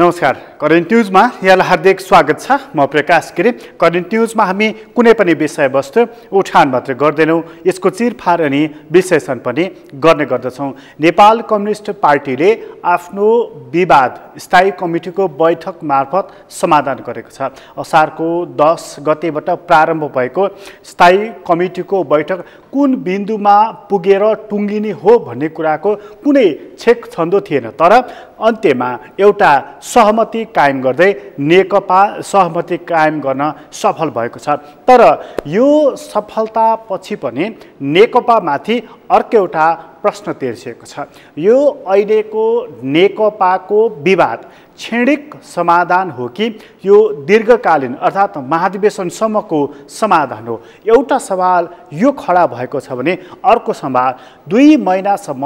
नमस्कार, करेन्ट न्युजमा यहाँलाई हार्दिक स्वागत छ। म प्रकाश गिरी। करेन्ट न्युजमा हामी कुनै पनि विषयवस्तु उठान मात्र गर्दैनौँ, यसको चिरफार अनि विश्लेषण पनि गर्ने गर्दछौँ। नेपाल कम्युनिस्ट पार्टीले आफ्नो विवाद स्थायी कमिटीको बैठक मार्फत समाधान गरेको छ। असारको 10 गतेबाट प्रारम्भ भएको स्थायी कमिटीको बैठक कुन बिन्दुमा पुगेर टुङ्गिने हो भन्ने कुराको कुनै छेक छन्दो थिएन, तर अन्त्यमा एउटा सहमति कायम गर्दै नेकपा सहमति कायम गर्न सफल भएको छ। तर यो सफलतापछि पनि नेकपामाथि अर्को एउटा प्रश्न तेर्सिएको छ। यो अहिलेको नेकपाको विवाद क्षणिक समाधान हो कि यो दीर्घकालीन अर्थात् महाधिवेशनसम्मको समाधान हो? एउटा सवाल यो खडा भएको छ भने अर्को सवाल 2 महिनासम्म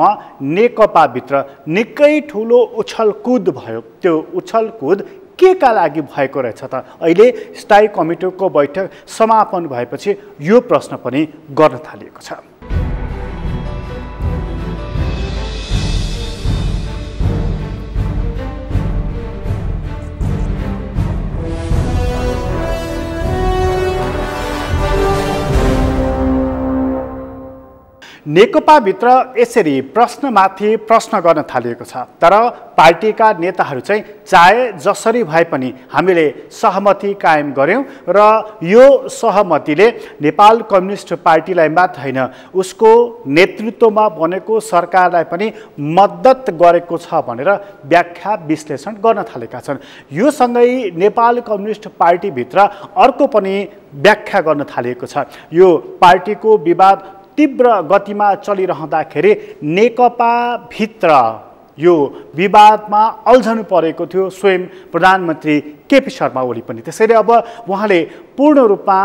नेकपाभित्र निकै ठुलो उछलकुद भयो। त्यो उछलकुद के का लागि भएको रहेछ त? अहिले स्थायी कमिटीको बैठक समापन भएपछि यो प्रश्न पनि गर्न थालिएको छ। नेकपाभित्र यसरी प्रश्नमाथि प्रश्न गर्न थालिएको छ। तर पार्टीका नेताहरू चाहिँ चाहे जसरी भए पनि हामीले सहमति कायम गर्यौँ र यो सहमतिले नेपाल कम्युनिस्ट पार्टीलाई मात्र होइन, उसको नेतृत्वमा बनेको सरकारलाई पनि मद्दत गरेको छ भनेर व्याख्या विश्लेषण गर्न थालेका छन्। यो सँगै नेपाल कम्युनिस्ट पार्टीभित्र अर्को पनि व्याख्या गर्न थालिएको छ। यो पार्टीको विवाद तीव्र गतिमा चलिरहँदाखेरि नेकपाभित्र यो विवादमा अल्झनु परेको थियो स्वयं प्रधानमन्त्री केपी शर्मा ओली पनि। त्यसैले अब उहाँले पूर्ण रूपमा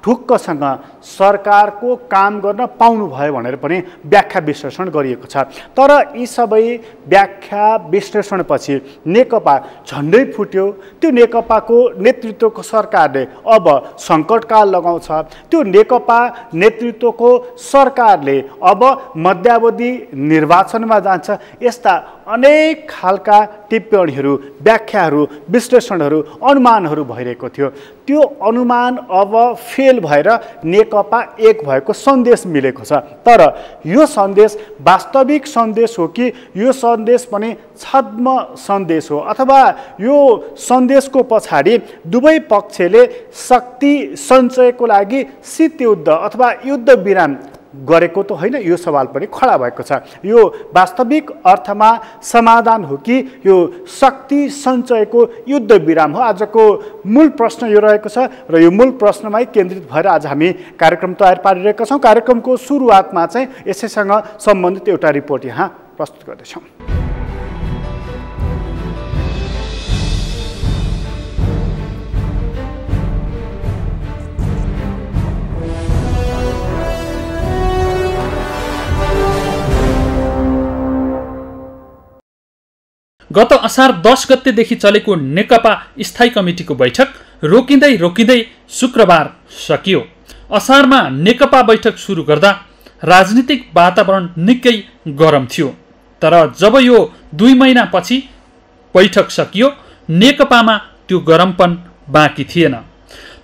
ढुक्कसँग सरकारको काम गर्न पाउनुभयो भनेर पनि व्याख्या विश्लेषण गरिएको छ। तर यी सबै व्याख्या विश्लेषणपछि नेकपा झन्डै फुट्यो। त्यो नेकपाको नेतृत्वको सरकारले अब सङ्कटकाल लगाउँछ। त्यो नेकपा नेतृत्वको सरकारले अब मध्यावधि निर्वाचनमा जान्छ। यस्ता अनेक खालका टिप्पणीहरू, व्याख्याहरू, विश्लेषणहरू, अनुमानहरू भइरहेको थियो। त्यो अनुमान अब फेल भएर नेकपा एक भएको सन्देश मिलेको छ। तर यो सन्देश वास्तविक सन्देश हो कि यो सन्देश पनि छद्म सन्देश हो, अथवा यो सन्देशको पछाडि दुवै पक्षले शक्ति सञ्चयको लागि शीतयुद्ध अथवा युद्ध विराम गरेको त होइन? यो सवाल पनि खडा भएको छ। यो वास्तविक अर्थमा समाधान हो कि यो शक्ति सञ्चयको युद्ध विराम हो? आजको मूल प्रश्न यो रहेको छ र यो मूल प्रश्नमै केन्द्रित भएर आज हामी कार्यक्रम तयार पारिरहेका छौँ। कार्यक्रमको सुरुवातमा चाहिँ यसैसँग सम्बन्धित एउटा रिपोर्ट यहाँ प्रस्तुत गर्दैछौँ। गत असार 10 गतेदेखि चलेको नेकपा स्थायी कमिटीको बैठक रोकिँदै शुक्रबार सकियो। असारमा नेकपा बैठक सुरु गर्दा राजनीतिक वातावरण निकै गरम थियो। तर जब यो 2 महिनापछि बैठक सकियो, नेकपामा त्यो गरमपन बाँकी थिएन।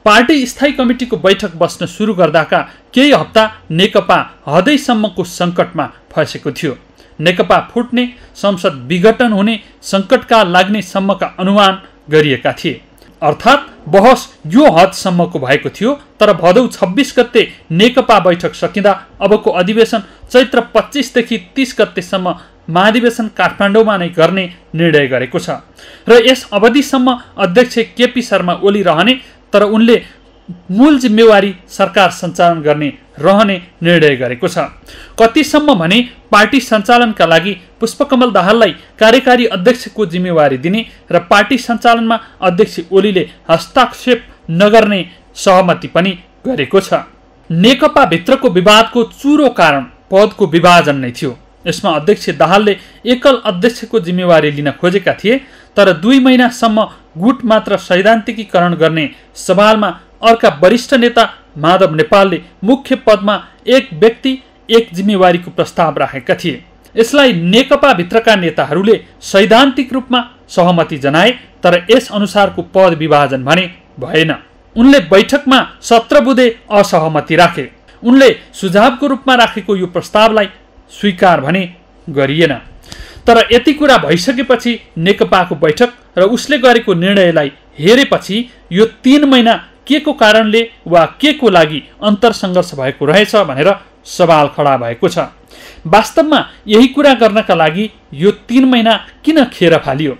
पार्टी स्थायी कमिटीको बैठक बस्न सुरु गर्दाका केही हप्ता नेकपा हदैसम्मको सङ्कटमा फँसेको थियो। नेकपा फुट्ने, संसद विघटन हुने, सङ्कटकाल लाग्ने सम्मका अनुमान गरिएका थिए। अर्थात् बहस यो हदसम्मको भएको थियो। तर भदौ 26 गते नेकपा बैठक सकिँदा अबको अधिवेशन चैत्र 25 देखि 30 गतेसम्म महाधिवेशन काठमाडौँमा नै गर्ने निर्णय गरेको छ र यस अवधिसम्म अध्यक्ष केपी शर्मा ओली रहने, तर उनले मूल जिम्मेवारी सरकार सञ्चालन गर्ने रहने निर्णय गरेको छ। कतिसम्म भने पार्टी सञ्चालनका लागि पुष्पकमल दाहाललाई कार्यकारी अध्यक्षको जिम्मेवारी दिने र पार्टी सञ्चालनमा अध्यक्ष ओलीले हस्तक्षेप नगर्ने सहमति पनि गरेको छ। नेकपा भित्रको विवादको चुरो कारण पदको विभाजन नै थियो। यसमा अध्यक्ष दाहालले एकल अध्यक्षको जिम्मेवारी लिन खोजेका थिए, तर 2 महिनासम्म गुट मात्र सैद्धान्तिकीकरण गर्ने सवालमा अर्का वरिष्ठ नेता माधव नेपालले मुख्य पदमा एक व्यक्ति एक जिम्मेवारीको प्रस्ताव राखेका थिए। यसलाई नेकपा भित्रका नेताहरूले सैद्धान्तिक रूपमा सहमति जनाए, तर यस अनुसारको पद विभाजन भने भएन। उनले बैठकमा 17 बुँदे असहमति राखे। उनले सुझावको रूपमा राखेको यो प्रस्तावलाई स्वीकार भने गरिएन। तर यति कुरा भइसकेपछि नेकपाको बैठक र उसले गरेको निर्णयलाई हेरेपछि यो 3 महिना के को कारणले वा के को लागि अन्तरसङ्घर्ष भएको रहेछ भनेर सवाल खडा भएको छ। वास्तवमा यही कुरा गर्नका लागि यो 3 महिना किन खेर फालियो?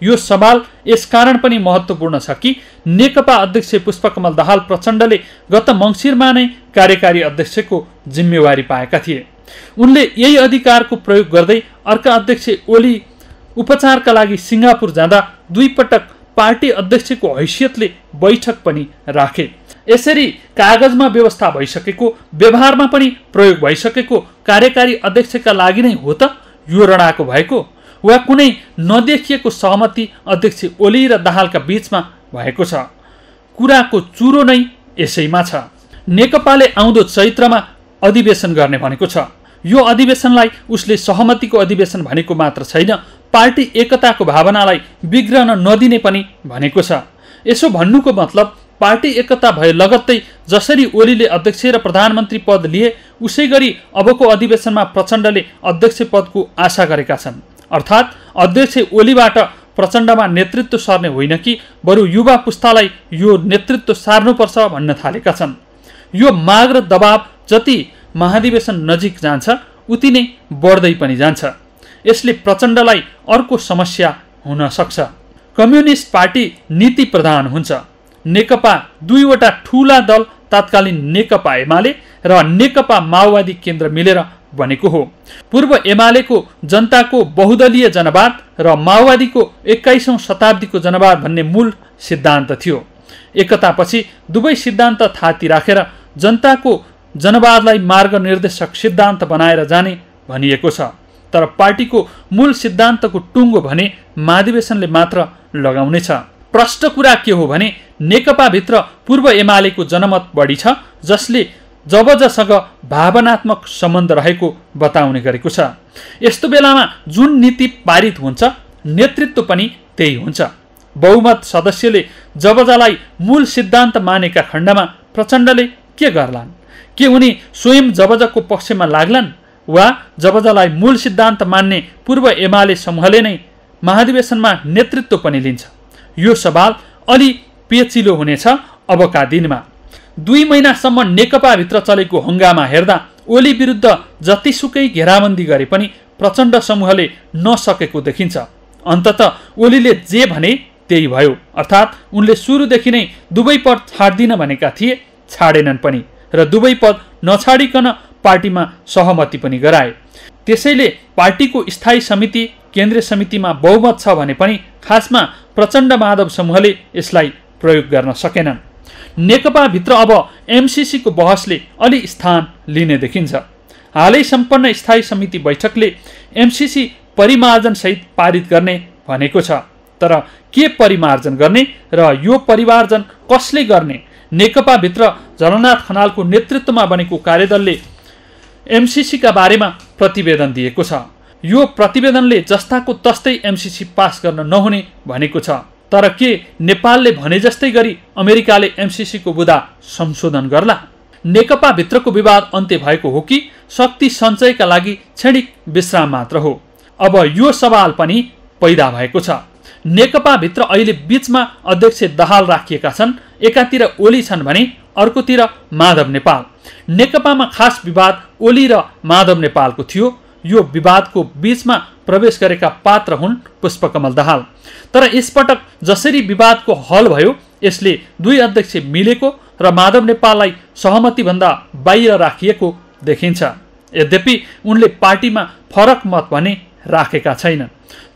यो सवाल यसकारण पनि महत्त्वपूर्ण छ कि नेकपा अध्यक्ष पुष्पकमल दाहाल प्रचण्डले गत मङ्सिरमा नै कार्यकारी अध्यक्षको जिम्मेवारी पाएका थिए। उनले यही अधिकारको प्रयोग गर्दै अर्का अध्यक्ष ओली उपचारका लागि सिङ्गापुर जाँदा 2 पटक पार्टी अध्यक्षको हैसियतले बैठक पनि राखे। यसरी कागजमा व्यवस्था भइसकेको, व्यवहारमा पनि प्रयोग भइसकेको कार्यकारी अध्यक्षका लागि नै हो त यो रडाको भएको, वा कुनै नदेखिएको सहमति अध्यक्ष ओली र दाहालका बीचमा भएको छ? कुराको चुरो नै यसैमा छ। नेकपाले आउँदो चैत्रमा अधिवेशन गर्ने भनेको छ। यो अधिवेशनलाई उसले सहमतिको अधिवेशन भनेको मात्र छैन, पार्टी एकताको भावनालाई बिग्रन नदिने पनि भनेको छ। यसो भन्नुको मतलब पार्टी एकता भए लगत्तै जसरी ओलीले अध्यक्ष र प्रधानमन्त्री पद लिए उसै गरी अबको अधिवेशनमा प्रचण्डले अध्यक्ष पदको आशा गरेका छन्। अर्थात् अध्यक्ष ओलीबाट प्रचण्डमा नेतृत्व सर्ने होइन कि बरु युवा पुस्तालाई यो नेतृत्व सार्नुपर्छ भन्न थालेका छन्। यो माग र दबाव जति महाधिवेशन नजिक जान्छ उति नै बढ्दै पनि जान्छ। यसले प्रचण्डलाई अर्को समस्या हुन सक्छ। कम्युनिस्ट पार्टी नीति प्रधान हुन्छ। नेकपा 2 वटा ठूला दल तत्कालीन नेकपा एमाले र नेकपा माओवादी केन्द्र मिलेर बनेको हो। पूर्व एमालेको जनताको बहुदलीय जनवाद र माओवादीको 21औं शताब्दीको जनवाद भन्ने मूल सिद्धान्त थियो। एकतापछि दुवै सिद्धान्त थाती राखेर जनताको जनवादलाई मार्गनिर्देशक सिद्धान्त बनाएर जाने भनिएको छ। तर पार्टीको मूल सिद्धान्तको टुङ्गो भने महाधिवेशनले मात्र लगाउनेछ। प्रष्ट कुरा के हो भने नेकपाभित्र पूर्व एमालेको जनमत बढी छ, जसले जबजसँग भावनात्मक सम्बन्ध रहेको बताउने गरेको छ। यस्तो बेलामा जुन नीति पारित हुन्छ नेतृत्व पनि त्यही हुन्छ। बहुमत सदस्यले जबजलाई मूल सिद्धान्त मानेका खण्डमा प्रचण्डले के गर्लान्? के उनी स्वयं जबजको पक्षमा लाग्लान् वा जबजलाई मूल सिद्धान्त मान्ने पूर्व एमाले समूहले नै महाधिवेशनमा नेतृत्व पनि लिन्छ? यो सवाल अलि पेचिलो हुनेछ अबका दिनमा। 2 महिनासम्म नेकपाभित्र चलेको हङ्गामा हेर्दा ओली विरुद्ध जतिसुकै घेराबन्दी गरे पनि प्रचण्ड समूहले नसकेको देखिन्छ। अन्ततः ओलीले जे भने त्यही भयो। अर्थात् उनले सुरुदेखि नै दुवै पद छाड्दिन भनेका थिए, छाडेनन् पनि र दुवै पद नछाडिकन पार्टीमा सहमति पनि गराए। त्यसैले पार्टीको स्थायी समिति, केन्द्रीय समितिमा बहुमत छ भने पनि खासमा प्रचण्ड माधव समूहले यसलाई प्रयोग गर्न सकेनन्। नेकपाभित्र अब एमसिसीको बहसले अलि स्थान लिने देखिन्छ। हालै सम्पन्न स्थायी समिति बैठकले एमसिसी परिमार्जनसहित पारित गर्ने भनेको छ। तर के परिमार्जन गर्ने र यो परिमार्जन कसले गर्ने? नेकपाभित्र झलनाथ खनालको नेतृत्वमा बनेको कार्यदलले एमसिसीका बारेमा प्रतिवेदन दिएको छ। यो प्रतिवेदनले जस्ताको तस्तै एमसिसी पास गर्न नहुने भनेको छ। तर के नेपालले भने जस्तै गरी अमेरिकाले एमसिसीको बुँदा संशोधन गर्ला? नेकपा भित्रको विवाद अन्त्य भएको हो कि शक्ति सञ्चयका लागि क्षणिक विश्राम मात्र हो? अब यो सवाल पनि पैदा भएको छ। नेकपा भित्र अहिले बीचमा अध्यक्ष दाहाल राखिएका छन्। एकातिर ओली छन् भने अर्कोतिर माधव नेपाल। नेकपामा खास विवाद ओली र माधव नेपालको थियो। यो विवादको बीचमा प्रवेश गरेका पात्र हुन् पुष्पकमल दाहाल। तर यसपटक जसरी विवादको हल भयो यसले 2 अध्यक्ष मिलेको र माधव नेपाललाई सहमतिभन्दा बाहिर राखिएको देखिन्छ। यद्यपि उनले पार्टीमा फरक मत भने राखेका छैनन्।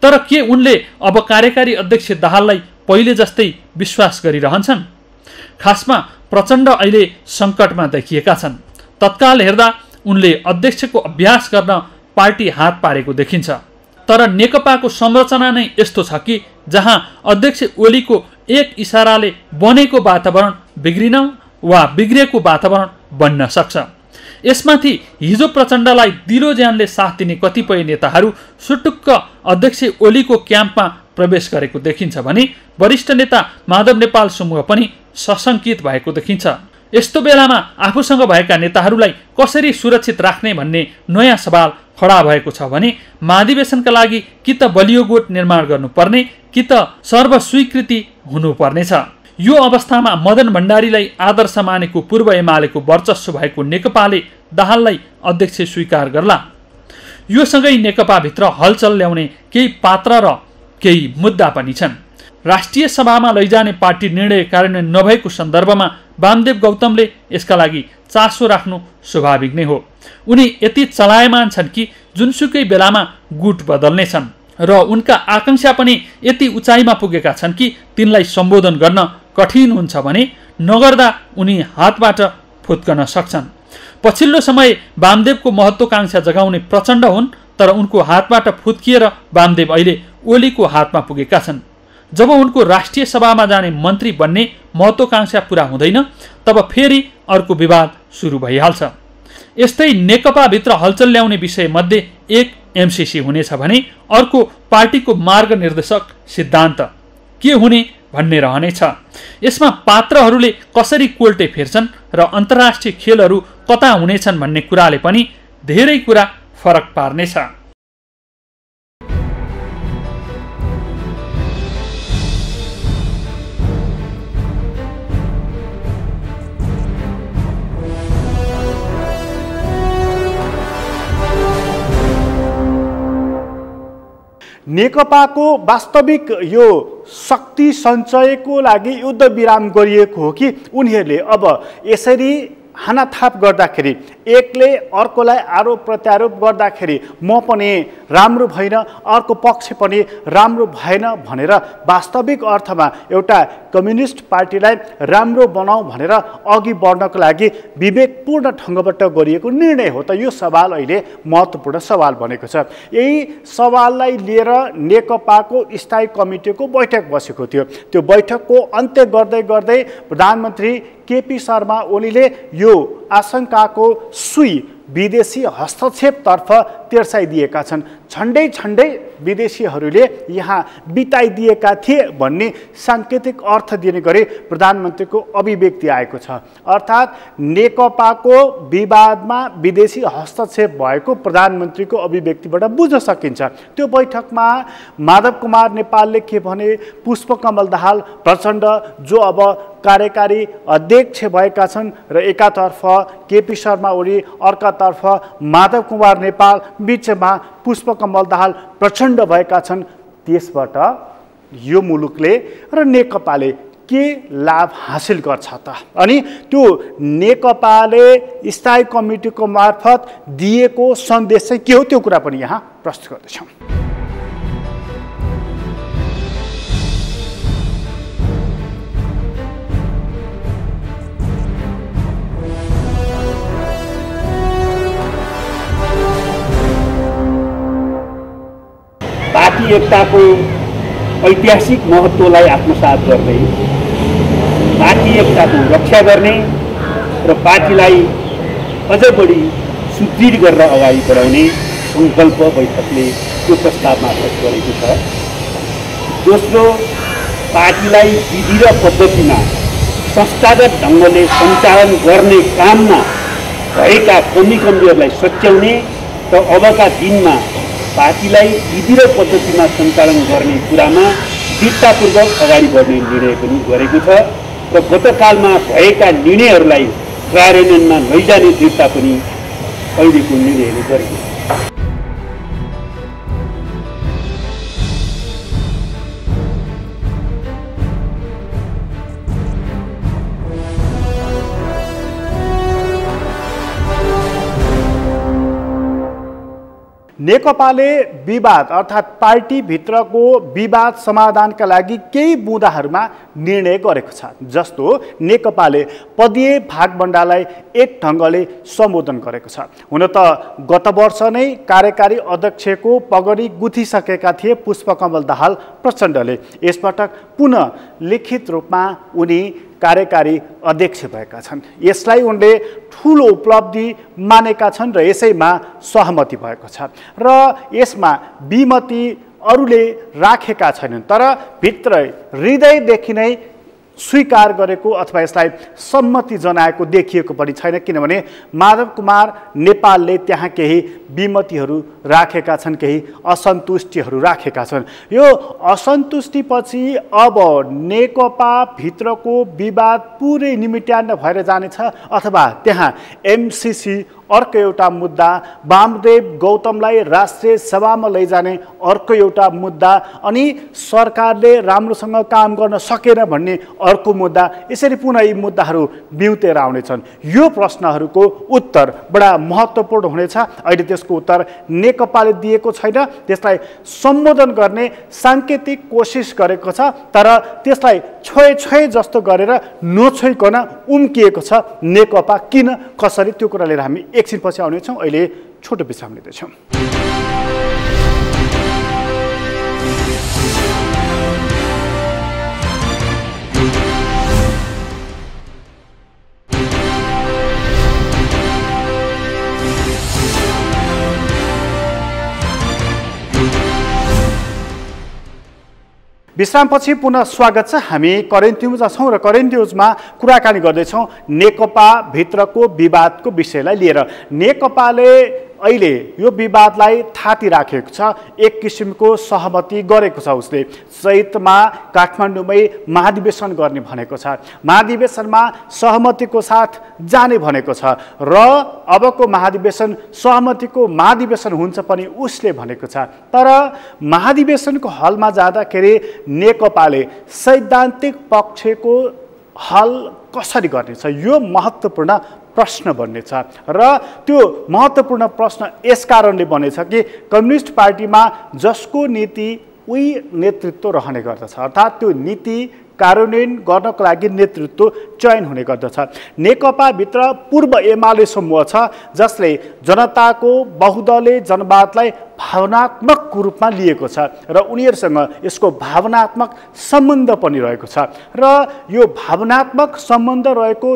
तर के उनले अब कार्यकारी अध्यक्ष दाहाललाई पहिले जस्तै विश्वास गरिरहन्छन्? खासमा प्रचण्ड अहिले सङ्कटमा देखिएका छन्। तत्काल हेर्दा उनले अध्यक्षको अभ्यास गर्न पार्टी हात पारेको देखिन्छ। तर नेकपाको संरचना नै यस्तो छ कि जहाँ अध्यक्ष ओलीको एक इसाराले बनेको वातावरण बिग्रिन वा बिग्रिएको वातावरण बन्न सक्छ। यसमाथि हिजो प्रचण्डलाई दिलो ज्यानले साथ दिने कतिपय नेताहरू सुटुक्क अध्यक्ष ओलीको क्याम्पमा प्रवेश गरेको देखिन्छ भने वरिष्ठ नेता माधव नेपाल समूह पनि सशङ्कित भएको देखिन्छ। यस्तो बेलामा आफूसँग भएका नेताहरूलाई कसरी सुरक्षित राख्ने भन्ने नयाँ सवाल खडा भएको छ भने महाधिवेशनका लागि कि त बलियो गुट निर्माण गर्नुपर्ने कि त सर्वस्वीकृति हुनुपर्नेछ। यो अवस्थामा मदन भण्डारीलाई आदर्श मानेको पूर्व एमालेको वर्चस्व भएको नेकपाले दाहाललाई अध्यक्ष स्वीकार गर्ला। यो सँगै नेकपाभित्र हलचल ल्याउने केही पात्र र केही मुद्दा पनि छन्। राष्ट्रिय सभामा लैजाने पार्टी निर्णय कार्यान्वयन नभएको सन्दर्भमा वामदेव गौतमले यसका लागि चासो राख्नु स्वाभाविक नै हो। उनी यति चलायमान छन् कि जुनसुकै बेलामा गुट बदल्नेछन् र उनका आकांक्षा पनि यति उचाइमा पुगेका छन् कि तिनलाई सम्बोधन गर्न कठिन हुन्छ भने नगर्दा उनी हातबाट फुत्कन सक्छन्। पछिल्लो समय वामदेवको महत्त्वाकांक्षा जगाउने प्रचण्ड हुन्, तर उनको हातबाट फुत्किएर वामदेव अहिले ओलीको हातमा पुगेका छन्। जब उनको राष्ट्रिय सभामा जाने मन्त्री बन्ने महत्त्वाकांक्षा पुरा हुँदैन तब फेरि अर्को विवाद सुरु भइहाल्छ। यस्तै नेकपाभित्र हलचल ल्याउने विषय मध्ये एक एमसिसी हुनेछ भने अर्को पार्टीको मार्ग निर्देशक सिद्धान्त के हुने भन्ने रहनेछ। यसमा पात्रहरूले कसरी कोल्टे फेर्छन् र अन्तर्राष्ट्रिय खेलहरू कता हुनेछन् भन्ने कुराले पनि धेरै कुरा फरक पार्नेछ। नेकपाको वास्तविक यो शक्ति सञ्चयको लागि युद्ध विराम गरिएको हो कि उनीहरूले अब यसरी हानाथाप गर्दाखेरि एकले अर्कोलाई आरोप प्रत्यारोप गर्दाखेरि म पनि राम्रो भएन अर्को पक्ष पनि राम्रो भएन भनेर वास्तविक अर्थमा एउटा कम्युनिस्ट पार्टीलाई राम्रो बनाऊ भनेर अघि बढ्नको लागि विवेकपूर्ण ढङ्गबाट गरिएको निर्णय हो त यो सवाल अहिले महत्त्वपूर्ण सवाल बनेको छ। यही सवाललाई लिएर नेकपाको स्थायी कमिटीको बैठक बसेको थियो। त्यो बैठकको अन्त्य गर्दै गर्दै प्रधानमन्त्री केपी शर्मा ओलीले यो आशंकाको सुई विदेशी हस्तक्षेपतर्फ तेर्साइदिएका छन्। छन्डै छन्डै विदेशीहरूले यहाँ बिताइदिएका थिए भन्ने साङ्केतिक अर्थ दिने गरी प्रधानमन्त्रीको अभिव्यक्ति आएको छ। अर्थात् नेकपाको विवादमा विदेशी हस्तक्षेप भएको प्रधानमन्त्रीको अभिव्यक्तिबाट बुझ्न सकिन्छ। त्यो बैठकमा माधव कुमार नेपालले के भने, पुष्पकमल दाहाल प्रचण्ड जो अब कार्यकारी अध्यक्ष भएका छन् र एकातर्फ केपी शर्मा ओली अर्कातर्फ माधव कुमार नेपाल बीचमा पुष्पकमल दाहाल प्रचण्ड भएका छन्। त्यसबाट यो मुलुकले र नेकपाले के लाभ हासिल गर्छ त? अनि त्यो नेकपाले स्थायी कमिटीको मार्फत दिएको सन्देश चाहिँ के हो त्यो कुरा पनि यहाँ प्रस्तुत गर्दैछौँ। पार्टी एकताको ऐतिहासिक महत्त्वलाई आत्मसात गर्दै पार्टी एकताको रक्षा गर्ने र पार्टीलाई अझ बढी सुदृढ गरेर अगाडि बढाउने सङ्कल्प बैठकले त्यो प्रस्ताव मार्फत गरेको छ। दोस्रो, पार्टीलाई विधि र पद्धतिमा संस्थागत ढङ्गले सञ्चालन गर्ने काममा भएका कमी कमजोरलाई सच्याउने र अबका दिनमा पार्टीलाई विधि र पद्धतिमा सञ्चालन गर्ने कुरामा दृढतापूर्वक अगाडि बढ्ने निर्णय पनि गरेको छ र गतकालमा भएका निर्णयहरूलाई कार्यान्वयनमा लैजाने दृढता पनि अहिलेको निर्णयले गरेको छ। नेकपाले विवाद अर्थात् पार्टीभित्रको विवाद समाधानका लागि केही बुँदाहरूमा निर्णय गरेको छ। जस्तो नेकपाले पदीय भागबण्डालाई एक ढङ्गले सम्बोधन गरेको छ। हुन त गत वर्ष नै कार्यकारी अध्यक्षको पगडी गुथिसकेका थिए पुष्पकमल दाहाल प्रचण्डले। यसपटक पुनः लिखित रूपमा उनी कार्यकारी अध्यक्ष भएका छन्। यसलाई उनले ठुलो उपलब्धि मानेका छन् र यसैमा सहमति भएको छ र यसमा विमति अरूले राखेका छैनन्, तर भित्र हृदयदेखि नै स्वीकार गरेको अथवा यसलाई सम्मति जनाएको देखिएको पनि छैन। किनभने माधव कुमार नेपालले त्यहाँ केही विमतिहरू राखेका छन्, केही असन्तुष्टिहरू राखेका छन्। यो असन्तुष्टिपछि अब नेकपा भित्रको विवाद पुरै निमिट्यान्न भएर जानेछ अथवा त्यहाँ एमसिसी अर्को एउटा मुद्दा, वामदेव गौतमलाई राष्ट्रिय सभामा लैजाने अर्को एउटा मुद्दा, अनि सरकारले राम्रोसँग काम गर्न सकेन भन्ने अर्को मुद्दा, यसरी पुनः यी मुद्दाहरू बिउतेर आउनेछन्। यो प्रश्नहरूको उत्तर बडा महत्त्वपूर्ण हुनेछ। अहिले त्यसको उत्तर नेकपाले दिएको छैन, त्यसलाई सम्बोधन गर्ने साङ्केतिक कोसिस गरेको छ, तर त्यसलाई छोए जस्तो गरेर नछोइकन उम्किएको छ नेकपा। किन कसरी त्यो कुरा लिएर हामी एकछिनपछि आउनेछौँ। अहिले छोटो विश्राम लिँदैछौँ। विश्रामपछि पुनः स्वागत छ। हामी करेन्ट न्युजमा छौँ र करेन्ट न्युजमा कुराकानी गर्दैछौँ नेकपा भित्रको विवादको विषयलाई लिएर। नेकपाले अहिले यो विवादलाई थाती राखेको छ, एक किसिमको सहमति गरेको छ। उसले चैतमा काठमाडौँमै महाधिवेशन गर्ने भनेको छ, महाधिवेशनमा सहमतिको साथ जाने भनेको छ र अबको महाधिवेशन सहमतिको महाधिवेशन हुन्छ पनि उसले भनेको छ। तर महाधिवेशनको हलमा जाँदाखेरि नेकपाले सैद्धान्तिक पक्षको हल कसरी गर्नेछ, यो महत्त्वपूर्ण प्रश्न बन्नेछ। र त्यो महत्त्वपूर्ण प्रश्न यस कारणले बनेछ कि कम्युनिस्ट पार्टीमा जसको नीति उही नेतृत्व रहने गर्दछ, अर्थात् त्यो नीति कार्यान्वयन गर्नको लागि नेतृत्व चयन हुने गर्दछ। नेकपाभित्र पूर्व एमाले समूह छ जसले जनताको बहुदलीय जनवादलाई भावनात्मक रूपमा लिएको छ र उनीहरूसँग यसको भावनात्मक सम्बन्ध पनि रहेको छ। र यो भावनात्मक सम्बन्ध रहेको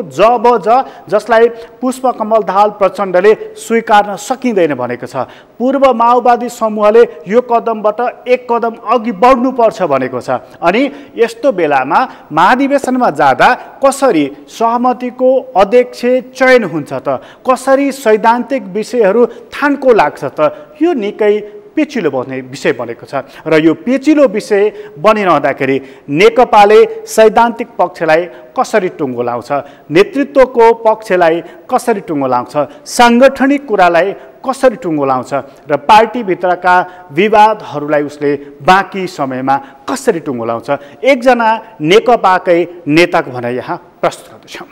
जसलाई पुष्पकमल दाहाल प्रचण्डले स्वीकार्न सकिँदैन भनेको छ। पूर्व माओवादी समूहले यो कदमबाट एक कदम अघि बढ्नुपर्छ भनेको छ। अनि यस्तो बेलामा महाधिवेशनमा जाँदा कसरी सहमतिको अध्यक्ष चयन हुन्छ त, कसरी सैद्धान्तिक विषयहरू थान्को लाग्छ त, यो निकै पेचिलो बन्ने विषय बनेको छ। र यो पेचिलो विषय बनिरहँदाखेरि नेकपाले सैद्धान्तिक पक्षलाई कसरी टुङ्गो लाउँछ, नेतृत्वको पक्षलाई कसरी टुङ्गो लाउँछ, साङ्गठनिक कुरालाई कसरी टुङ्गो लाउँछ र पार्टीभित्रका विवादहरूलाई उसले बाँकी समयमा कसरी टुङ्गो लाउँछ, एकजना नेकपाकै नेताको भनाइ यहाँ प्रस्तुत गर्दछौँ।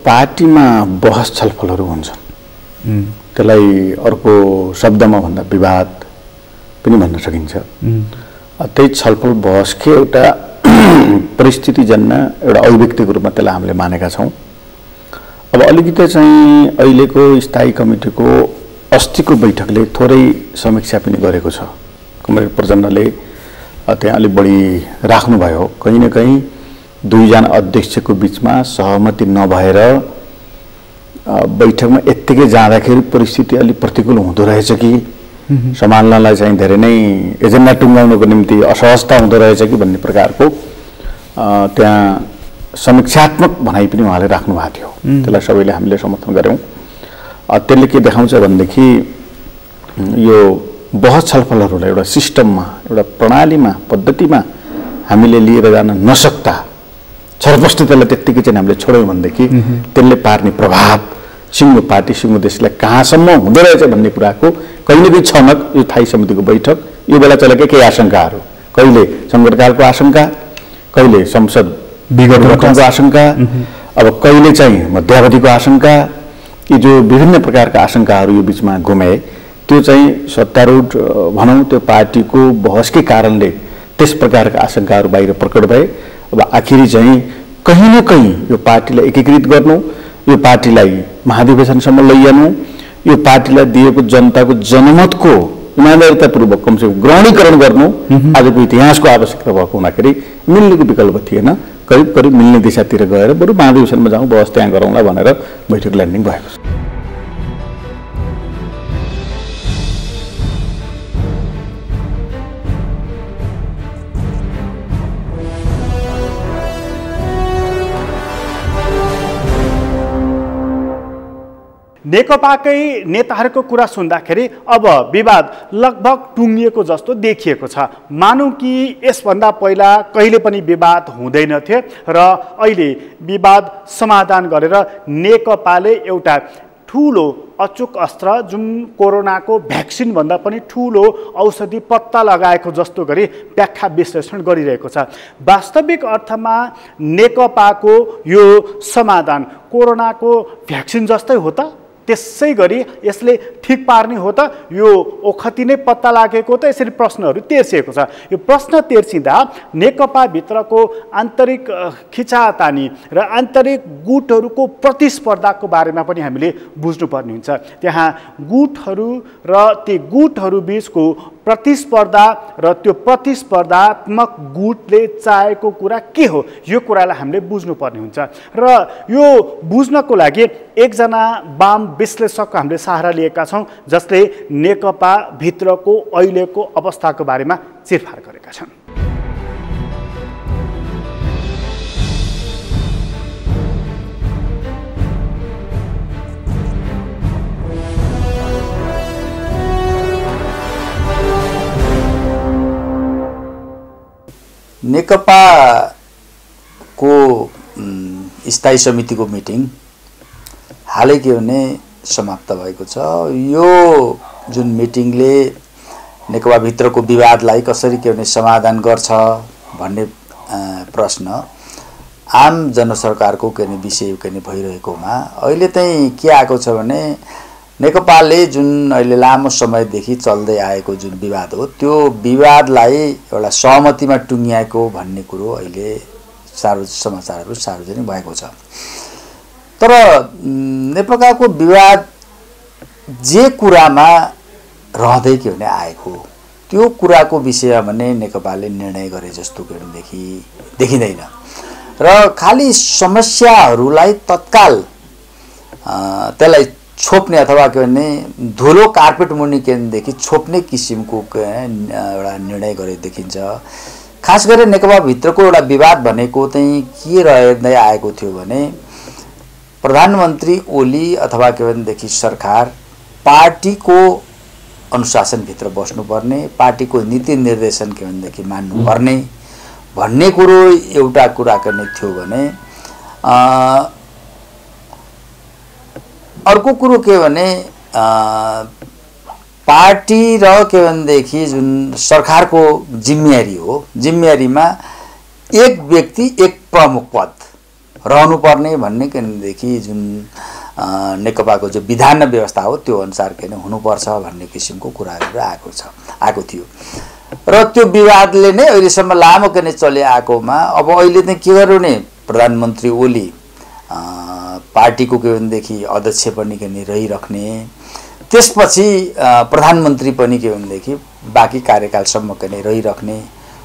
पार्टीमा बहस छलफलहरू हुन्छन्, त्यसलाई अर्को शब्दमा भन्दा विवाद पनि भन्न सकिन्छ। त्यही छलफल बहसकै एउटा परिस्थितिजन्य एउटा अभिव्यक्तिको रूपमा त्यसलाई हामीले मानेका छौँ। अब अलिकति चाहिँ अहिलेको स्थायी कमिटीको अस्तिको बैठकले थोरै समीक्षा पनि गरेको छ। कमरेड प्रचण्डले त्यहाँ अलिक बढी राख्नुभयो, कहीँ न कहीँ दुईजना अध्यक्षको बिचमा सहमति नभएर बैठकमा यत्तिकै जाँदाखेरि परिस्थिति अलिक प्रतिकूल हुँदो रहेछ कि सम्हाल्नलाई चाहिँ धेरै नै एजेन्डा टुङ्गाउनको निम्ति असहजता हुँदो रहेछ कि भन्ने प्रकारको त्यहाँ समीक्षात्मक भनाइ पनि उहाँले राख्नु भएको थियो। त्यसलाई सबैले हामीले समर्थन गऱ्यौँ। त्यसले के देखाउँछ भनेदेखि यो बहस छलफलहरूलाई एउटा सिस्टममा, एउटा प्रणालीमा, पद्धतिमा हामीले लिएर जान नसक्दा छरपष्ट त्यसलाई त्यत्तिकै चाहिँ हामीले छोड्यौँ भनेदेखि त्यसले पार्ने प्रभाव सिङ्गो पार्टी सिङ्गो देशलाई कहाँसम्म हुँदो रहेछ भन्ने कुराको कहिले पनि छनक यो स्थायी समितिको बैठक यो बेला चलेका केही आशंकाहरू, कहिले सङ्कटकालको आशंका, कहिले संसद विगत गठनको आशंका, अब कहिले चाहिँ मध्यावधिको आशंका, यी जो विभिन्न प्रकारका आशंकाहरू यो बिचमा घुमाए त्यो चाहिँ सत्तारूढ भनौँ त्यो पार्टीको बहसकै कारणले त्यस प्रकारका आशंकाहरू बाहिर प्रकट भए। अब आखिरी चाहिँ कहीँ न कहीँ यो पार्टीलाई एकीकृत गर्नु, यो पार्टीलाई महाधिवेशनसम्म लैजानु, यो पार्टीलाई दिएको जनताको जनमतको इमान्दारितापूर्वक कमसेकम ग्रहणीकरण गर्नु आजको इतिहासको आवश्यकता भएको हुँदाखेरि मिल्नेको विकल्प थिएन। करिब करिब मिल्ने दिशातिर गएर बरु महाधिवेशनमा जाउँ, बहस त्यहाँ गरौँला भनेर बैठक ल्यान्डिङ भएको छ। नेकपाकै नेताहरूको कुरा सुन्दाखेरि अब विवाद लगभग टुङ्गिएको जस्तो देखिएको छ। मानौँ कि यसभन्दा पहिला कहिले पनि विवाद हुँदैनथे र अहिले विवाद समाधान गरेर नेकपाले एउटा ठुलो अचुक अस्त्र जुन कोरोनाको भ्याक्सिन भन्दा पनि ठुलो औषधि पत्ता लगाएको जस्तो गरी व्याख्या विश्लेषण गरिरहेको छ। वास्तविक अर्थमा नेकपाको यो समाधान कोरोनाको भ्याक्सिन जस्तै हो त? त्यसै गरी यसले ठिक पार्ने हो त? यो ओखती नै पत्ता लागेको त? यसरी प्रश्नहरू तेर्सिएको छ। यो प्रश्न तेर्सिँदा नेकपाभित्रको आन्तरिक खिचातानी र आन्तरिक गुटहरूको प्रतिस्पर्धाको बारेमा पनि हामीले बुझ्नुपर्ने हुन्छ। त्यहाँ गुटहरू र ती गुटहरू बिचको प्रतिस्पर्धा र त्यो प्रतिस्पर्धात्मक गुटले चाहेको कुरा के हो, यो कुरालाई हामीले बुझ्नुपर्ने हुन्छ। र यो बुझ्नको लागि एकजना वाम विश्लेषक हामीले सहारा लिएका छौँ जसले नेकपा भित्रको अहिलेको अवस्थाको बारेमा चिरफार गरेका छन्। नेकपाको स्थायी समितिको मिटिङ हालै के भने समाप्त भएको छ। यो जुन मिटिङले नेकपा भित्रको विवादलाई कसरी के भने समाधान गर्छ भन्ने प्रश्न आम जनसरकारको के भने विषय के भने भइरहेकोमा अहिले चाहिँ के आएको छ भने नेकपाले जुन अहिले लामो समयदेखि चल्दै आएको जुन विवाद हो त्यो विवादलाई एउटा सहमतिमा टुङ्ग्याएको भन्ने कुरो अहिले समाचारहरू सार्वजनिक भएको छ। तर नेकपाको विवाद जे कुरामा रहँदै के भने आएको त्यो कुराको विषयमा भने नेकपाले निर्णय गरे जस्तो के भने देखिँदैन र खाली समस्याहरूलाई तत्काल त्यसलाई छोप्ने अथवा के भने धुलो कार्पेट मुनि केदेखि छोप्ने किसिमको एउटा निर्णय गरे देखिन्छ। खास गरी नेकपा भित्रको एउटा विवाद भनेको चाहिँ के रहँदै आएको थियो भने प्रधानमन्त्री ओली अथवा के भनेदेखि सरकार पार्टीको अनुशासनभित्र बस्नुपर्ने, पार्टीको नीति निर्देशन के भनेदेखि मान्नुपर्ने भन्ने कुरो एउटा कुरा गर्ने थियो भने अर्को कुरो के भने पार्टी र के भनेदेखि जुन सरकारको जिम्मेवारी हो, जिम्मेवारीमा एक व्यक्ति एक प्रमुख पद रहनुपर्ने भन्ने के भनेदेखि जुन नेकपाको जो विधान व्यवस्था हो त्यो अनुसार के हुनुपर्छ भन्ने किसिमको कुराहरू आएको थियो र त्यो विवादले नै अहिलेसम्म लामो के चले आएकोमा अब अहिले चाहिँ के गर्नु नि प्रधानमन्त्री ओली पार्टीको के भनेदेखि अध्यक्ष पनि के रहिराख्ने, त्यसपछि प्रधानमन्त्री पनि के भनेदेखि बाँकी कार्यकालसम्म के रहिराख्ने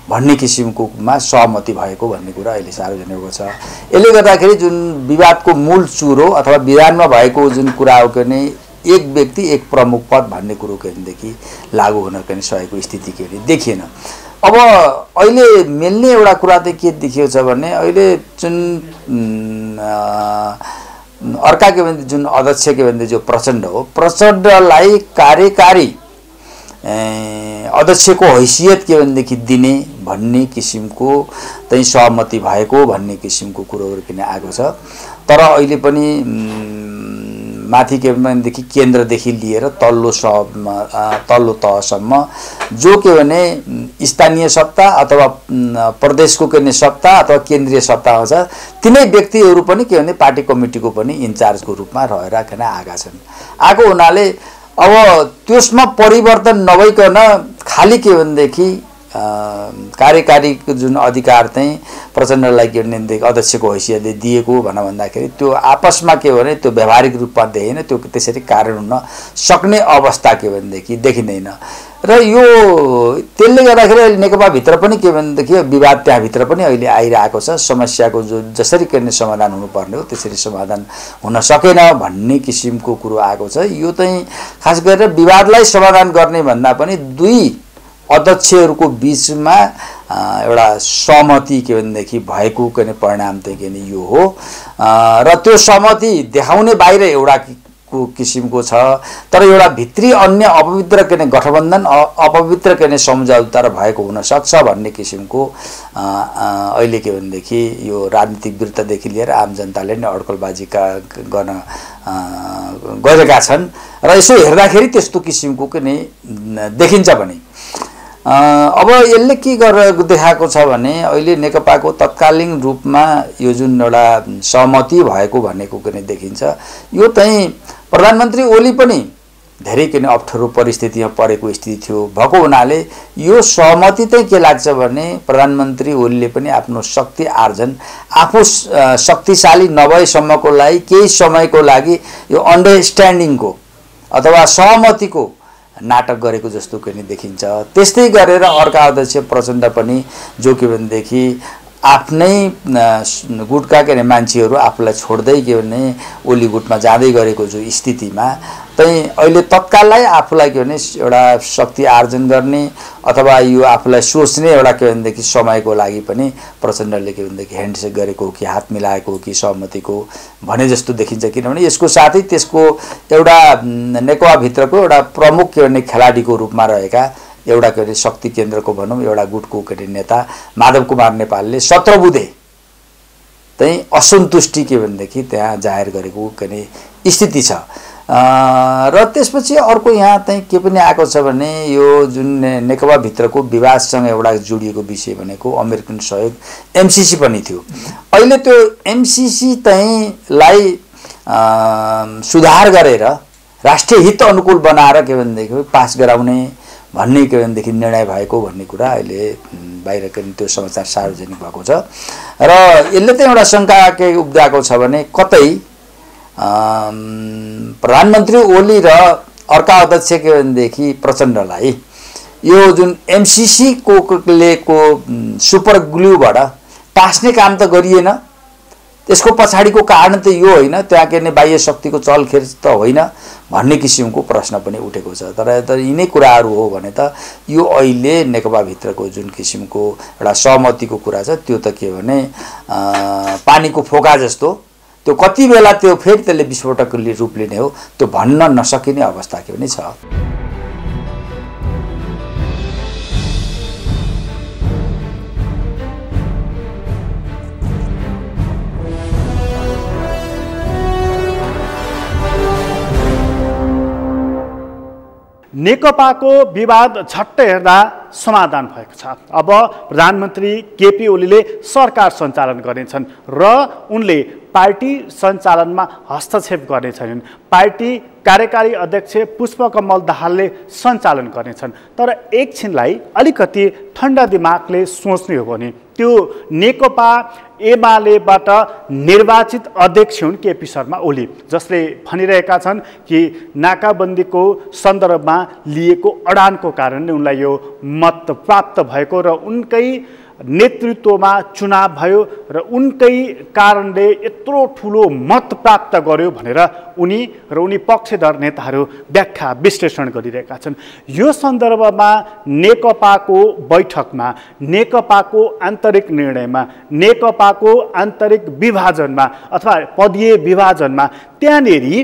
भन्ने किसिमकोमा सहमति भएको भन्ने कुरा अहिले सार्वजनिक भएको छ। यसले गर्दाखेरि जुन विवादको मूल चुरो अथवा विधानमा भएको जुन कुरा हो के एक व्यक्ति एक प्रमुख पद भन्ने कुरो के भनेदेखि लागू हुन के सकेको स्थिति के देखिएन। अब अहिले मिल्ने एउटा कुरा चाहिँ के देखियो छ भने अहिले जुन अर्का के भने जुन अध्यक्ष के भने जो प्रचण्ड हो, प्रचण्डलाई कार्यकारी अध्यक्षको हैसियत के भनेदेखि दिने भन्ने किसिमको चाहिँ सहमति भएको भन्ने किसिमको कुरोहरू किन आएको छ। तर अहिले पनि माथि के भनेदेखि केन्द्रदेखि लिएर तल्लो तहसम्म जो के भने स्थानीय सत्ता अथवा प्रदेशको के भने सत्ता अथवा केन्द्रीय सत्ता हुन्छ तिनै व्यक्तिहरू पनि के भने पार्टी कमिटीको पनि इन्चार्जको रूपमा रहेर किन आएका छन्। आएको हुनाले अब त्यसमा परिवर्तन नभइकन खाली के भनेदेखि कार्यकारीको जुन अधिकार चाहिँ प्रचण्डलाई के भनेदेखि अध्यक्षको हैसियतले दिएको भन्दाखेरि त्यो आपसमा के भने त्यो व्यावहारिक रूपमा देखेन, त्यो त्यसरी कार्य हुन सक्ने अवस्था के भनेदेखि देखिँदैन। र यो त्यसले गर्दाखेरि अहिले नेकपाभित्र पनि के भनेदेखि विवाद त्यहाँभित्र पनि अहिले आइरहेको छ। समस्याको जो जसरी गर्ने समाधान हुनुपर्ने हो त्यसरी समाधान हुन सकेन भन्ने किसिमको कुरो आएको छ। यो चाहिँ खास गरेर विवादलाई समाधान गर्ने भन्दा पनि दुई अध्यक्षहरूको बिचमा एउटा सहमति के भनेदेखि भएको के परिणाम चाहिँ के यो हो। र त्यो सहमति देखाउने बाहिर एउटा किसिमको छ, तर एउटा भित्री अन्य अपवित्र के गठबन्धन अपवित्र के सम्झौता भएको हुन सक्छ भन्ने किसिमको अहिले के भनेदेखि यो राजनीतिक विरुद्धदेखि लिएर आम जनताले नै अड्कलबाजीका गर्न गरेका छन्। र यसो हेर्दाखेरि त्यस्तो किसिमको के नै देखिन्छ भने अब यसले के गरेर देखाएको छ भने अहिले नेकपाको तत्कालीन रूपमा यो जुन एउटा सहमति भएको भनेको पनि देखिन्छ। यो चाहिँ प्रधानमन्त्री ओली पनि धेरै किन अप्ठ्यारो परिस्थितिमा परेको स्थिति थियो भएको हुनाले यो सहमति चाहिँ के लाग्छ भने प्रधानमन्त्री ओलीले पनि आफ्नो शक्ति आर्जन आफू शक्तिशाली नभएसम्मको लागि केही समयको लागि यो अन्डरस्ट्यान्डिङको अथवा सहमतिको नाटक गरेको जस्तो पनि देखिन्छ। त्यस्तै गरेर अर्का अध्यक्ष प्रचण्ड पनि जो के भनेदेखि आफ्नै गुटका के मान्छेहरू आफूलाई छोड्दै के भने ओली गुटमा जाँदै गरेको जो स्थितिमा चाहिँ अहिले तत्काललाई आफूलाई के भने एउटा शक्ति आर्जन गर्ने अथवा यो आफूलाई सोच्ने एउटा के भनेदेखि समयको लागि पनि प्रचण्डले के भनेदेखि ह्यान्डसेक गरेको हो कि हात मिलाएको हो कि सहमतिको भने जस्तो देखिन्छ। किनभने यसको साथै त्यसको एउटा नेकपाभित्रको एउटा प्रमुख के भने खेलाडीको रूपमा रहेका एउटा के अरे शक्ति केन्द्रको भनौँ एउटा गुटको के अरे नेता माधव कुमार नेपालले 17 बुधे चाहिँ असन्तुष्टि के भनेदेखि त्यहाँ जाहेर गरेको के अरे स्थिति छ। र त्यसपछि अर्को यहाँ चाहिँ के पनि आएको छ भने यो जुन नेकपाभित्रको विवादसँग एउटा जोडिएको विषय भनेको अमेरिकन सहयोग एमसीसी पनि थियो। अहिले त्यो एमसीसी चाहिँ लाई सुधार गरेर राष्ट्रिय हित अनुकूल बनाएर के भनेदेखि पास गराउने भन्ने के भनेदेखि निर्णय भएको भन्ने कुरा अहिले बाहिर त्यो समाचार सार्वजनिक भएको छ। र यसले चाहिँ एउटा शङ्का के उब्जाएको छ भने कतै प्रधानमन्त्री ओली र अर्का अध्यक्ष के भनेदेखि प्रचण्डलाई यो जुन एमसीसी को सुपर ग्लूबाट टास्ने काम त गरिएन, त्यसको पछाडिको कारण त यो होइन, त्यहाँ के भने बाह्य शक्तिको चलखेल त होइन भन्ने किसिमको प्रश्न पनि उठेको छ। तर यिनै कुराहरू हो भने त यो अहिले नेकपाभित्रको जुन किसिमको एउटा सहमतिको कुरा छ त्यो त के भने पानीको फोका जस्तो, त्यो कति बेला त्यो फेरि त्यसले विस्फोटक रूप लिने हो त्यो भन्न नसकिने अवस्था के पनि छ। नेकपाको विवाद झट्टै हेर्दा समाधान भएको छ। अब प्रधानमन्त्री केपी ओलीले सरकार सञ्चालन गर्नेछन् र उनले पार्टी सञ्चालनमा हस्तक्षेप गर्नेछन्। पार्टी कार्यकारी अध्यक्ष पुष्पकमल दाहालले सञ्चालन गर्नेछन्। तर एकछिनलाई अलिकति ठन्डा दिमागले सोच्ने हो भने त्यो नेकपा एमालेबाट निर्वाचित अध्यक्ष हुन् केपी शर्मा ओली, जसले भनिरहेका छन् कि नाकाबन्दीको सन्दर्भमा लिएको अडानको कारण नै उनलाई यो मत प्राप्त भएको र उनकै नेतृत्वमा चुनाव भयो र उनकै कारणले यत्रो ठुलो मत प्राप्त गर्यो भनेर उनी पक्षधर नेताहरू व्याख्या विश्लेषण गरिरहेका छन्। यो सन्दर्भमा नेकपाको बैठकमा, नेकपाको आन्तरिक निर्णयमा, नेकपाको आन्तरिक विभाजनमा अथवा पदीय विभाजनमा त्यहाँनेरि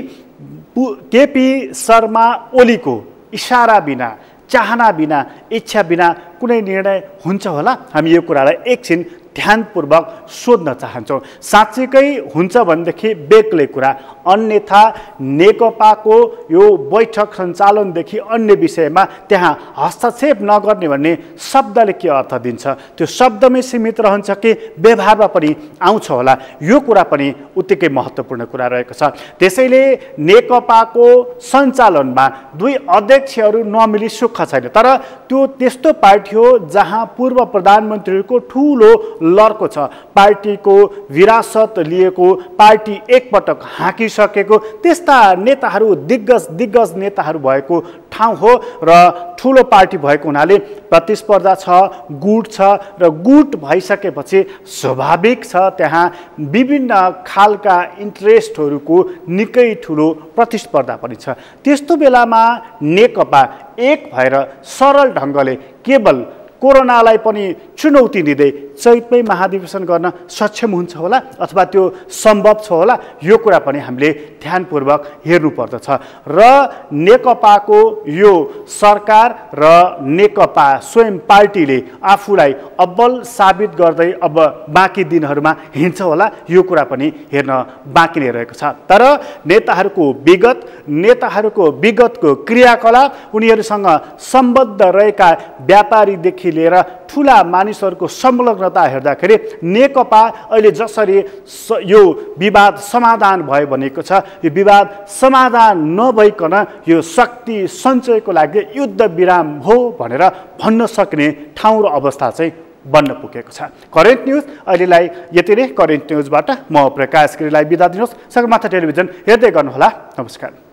केपी शर्मा ओलीको इशारा बिना, चाहना बिना, इच्छा बिना कुनै निर्णय हुन्छ होला? हामी यो कुरालाई एकछिन ध्यानपूर्वक सोध्न चाहन्छौँ। साँच्चैकै हुन्छ भनेदेखि बेग्लै कुरा, अन्यथा नेकपाको यो बैठक सञ्चालनदेखि अन्य विषयमा त्यहाँ हस्तक्षेप नगर्ने भन्ने शब्दले के अर्थ दिन्छ? त्यो शब्दमै सीमित रहन्छ कि व्यवहारमा पनि आउँछ होला? यो कुरा पनि उत्तिकै महत्त्वपूर्ण कुरा रहेको छ। त्यसैले नेकपाको सञ्चालनमा दुई अध्यक्षहरू नमिली सुख छैन। तर त्यो त्यस्तो पार्टी पार्टी हो जहाँ पूर्व प्रधानमन्त्रीहरूको ठुलो लर्को छ, पार्टीको विरासत लिएको, पार्टी एकपटक हाँकिसकेको त्यस्ता नेताहरू दिग्गज नेताहरू भएको ठाउँ हो र ठुलो पार्टी भएको हुनाले प्रतिस्पर्धा छ, गुट छ र गुट भइसकेपछि स्वाभाविक छ त्यहाँ विभिन्न खालका इन्ट्रेस्टहरूको निकै ठुलो प्रतिस्पर्धा पनि छ। त्यस्तो बेलामा नेकपा एक भएर सरल ढङ्गले केवल कोरोनालाई पनि चुनौती दिँदै चैतमै महाधिवेशन गर्न सक्षम हुन्छ होला अथवा त्यो सम्भव छ होला, यो कुरा पनि हामीले ध्यानपूर्वक हेर्नुपर्दछ। र नेकपाको यो सरकार र नेकपा स्वयं पार्टीले आफूलाई अब्बल साबित गर्दै अब बाँकी दिनहरूमा हिँड्छ होला, यो कुरा पनि हेर्न बाँकी नै रहेको छ। तर नेताहरूको विगतको क्रियाकलाप, उनीहरूसँग सम्बद्ध रहेका व्यापारीदेखि लिएर ठुला मानिसहरूको संलग्नता हेर्दाखेरि नेकपा अहिले जसरी यो विवाद समाधान भयो भनेको छ, यो विवाद समाधान नभइकन यो शक्ति सञ्चयको लागि युद्ध विराम हो भनेर भन्न सक्ने ठाउँ र अवस्था चाहिँ बन्न पुगेको छ। करेन्ट न्युज अहिलेलाई यति नै। करेन्ट न्युजबाट म प्रकाश गिरीलाई बिदा दिनुहोस्। सगरमाथा टेलिभिजन हेर्दै गर्नुहोला। नमस्कार।